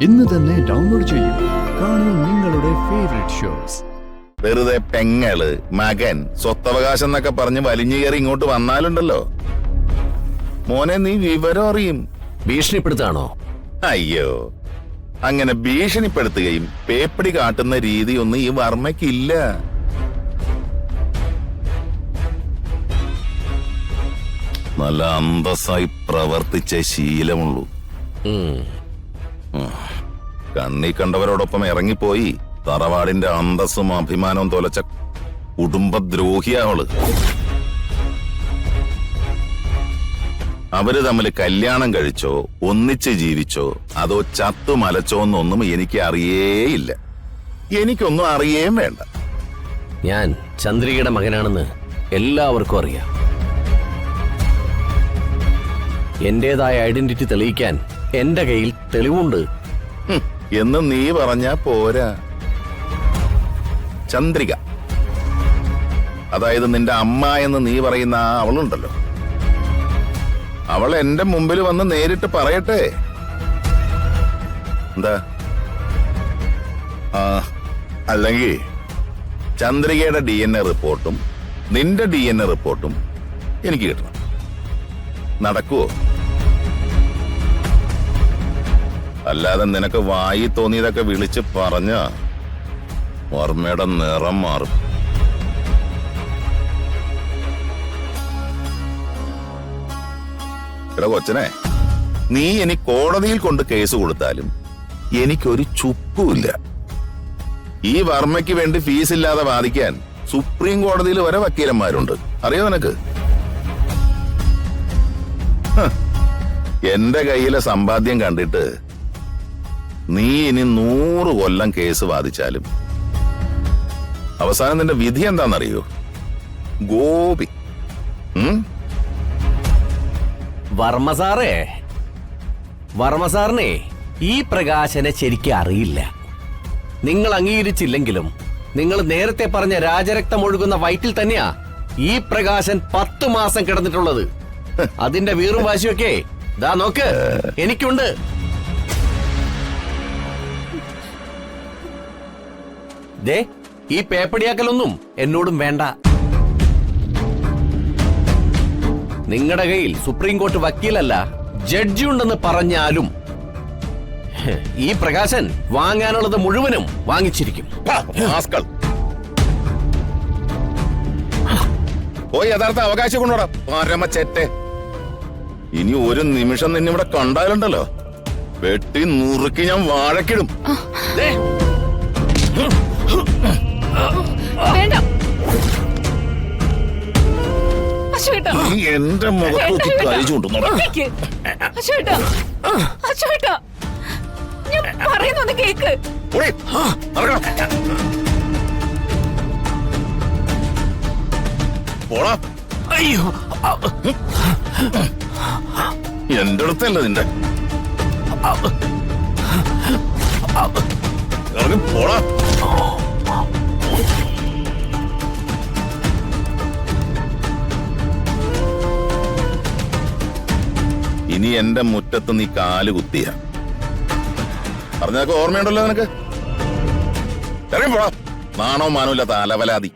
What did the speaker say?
ഇന്ന് തന്നെ ഡൗൺലോഡ് ചെയ്യൂ. കാണൂ നിങ്ങളുടെ ഫേവറേറ്റ് ഷോസ്. വെറുതെ പെങ്ങള്, മകൻ, സ്വത്തവകാശം എന്നൊക്കെ പറഞ്ഞ് വലിഞ്ഞു കയറി ഇങ്ങോട്ട് വന്നാലുണ്ടല്ലോ മോനെ, നീ വിവരം അറിയും. ഭീഷണിപ്പെടുത്താണോ? അയ്യോ, അങ്ങനെ ഭീഷണിപ്പെടുത്തുകയും പേപ്പടി കാട്ടുന്ന രീതിയൊന്നും ഈ വർമ്മയ്ക്കില്ല. നല്ല അന്തസ്സായി പ്രവർത്തിച്ച ശീലമുള്ളൂ. കണ്ണി കണ്ടവരോടൊപ്പം ഇറങ്ങിപ്പോയി തറവാടിന്റെ അന്തസ്സും അഭിമാനവും തോലച്ച കുടുംബദ്രോഹിയാവള്. അവര് തമ്മിൽ കല്യാണം കഴിച്ചോ, ഒന്നിച്ച് ജീവിച്ചോ, അതോ ചത്തു മലച്ചോന്നൊന്നും എനിക്ക് അറിയേയില്ല. എനിക്കൊന്നും അറിയേം വേണ്ട. ഞാൻ ചന്ദ്രികയുടെ മകനാണെന്ന് എല്ലാവർക്കും അറിയാം. എന്റേതായ ഐഡന്റിറ്റി തെളിയിക്കാൻ എന്റെ കയ്യിൽ തെളിവുണ്ട്. എന്ന് നീ പറഞ്ഞാ പോരാ. ചന്ദ്രിക, അതായത് നിന്റെ അമ്മ എന്ന് നീ പറയുന്ന ആ അവളുണ്ടല്ലോ, അവൾ എന്റെ മുമ്പിൽ വന്ന് നേരിട്ട് പറയട്ടെ. എന്താ? അല്ലെങ്കിൽ ചന്ദ്രികയുടെ DNA റിപ്പോർട്ടും നിന്റെ DNA റിപ്പോർട്ടും എനിക്ക് കിട്ടണം. നടക്കുവോ? അല്ലാതെ നിനക്ക് വായി തോന്നിയതൊക്കെ വിളിച്ച് പറഞ്ഞ വർമ്മയുടെ നിറം മാറും. എടാ കൊച്ചനെ, നീ ഇനി കോടതിയിൽ കൊണ്ട് കേസ് കൊടുത്താലും എനിക്കൊരു ചുക്കുമില്ല. ഈ വർമ്മയ്ക്ക് വേണ്ടി ഫീസ് ഇല്ലാതെ വാദിക്കാൻ സുപ്രീം കോടതിയിൽ വരെ വക്കീലന്മാരുണ്ട്. അറിയോ നിനക്ക്? എന്റെ കയ്യിലെ സമ്പാദ്യം കണ്ടിട്ട് നീ ഇനി 100 കൊല്ലം കേസ് വാദിച്ചാലും അവസാനം നിന്റെ വിധി എന്താണെന്നറിയോ? ഗോപി. വർമ്മ സാറിനെ ഈ പ്രകാശനെ ശരിക്കും അറിയില്ല. നിങ്ങൾ അംഗീകരിച്ചില്ലെങ്കിലും നിങ്ങൾ നേരത്തെ പറഞ്ഞ രാജരക്തം ഒഴുകുന്ന വയറ്റിൽ തന്നെയാ ഈ പ്രകാശൻ 10 മാസം കിടന്നിട്ടുള്ളത്. അതിന്റെ വീറും വാശിയൊക്കെ ദാ നോക്ക്, എനിക്കുണ്ട്. ദേ, ഈ പേപ്പടിയാക്കലൊന്നും എന്നോടും വേണ്ട. നിങ്ങളുടെ കയ്യിൽ സുപ്രീം കോർട്ട് വക്കീലല്ല, ജഡ്ജി ഉണ്ടെന്ന് പറഞ്ഞാലും ഈ പ്രകാശൻ വാങ്ങാനുള്ളത് മുഴുവനും വാങ്ങിച്ചിരിക്കും. പോയി യഥാർത്ഥ അവകാശം കൊണ്ടോടാ പരമച്ചേറ്റെ. ഇനി ഒരു നിമിഷം നിന്നിവിടെ കണ്ടാലുണ്ടല്ലോ വെട്ടി നുറുക്കി ഞാൻ വാഴക്കിടും. എന്റെ മുഖത്ത് കഴിച്ചുകൊണ്ടുന്നോടാ. കേക്ക് അയ്യോ, എന്റെ അടുത്തല്ല നിന്റെ. പോടാ. ഇനി എന്റെ മുറ്റത്ത് നീ കാല് കുത്തിയ പറഞ്ഞതൊക്കെ ഓർമ്മയുണ്ടല്ലോ നിനക്ക്? ഇറങ്ങി പോടാ. നാണോ മാനോ ഇല്ലാത്ത അലവലാതി.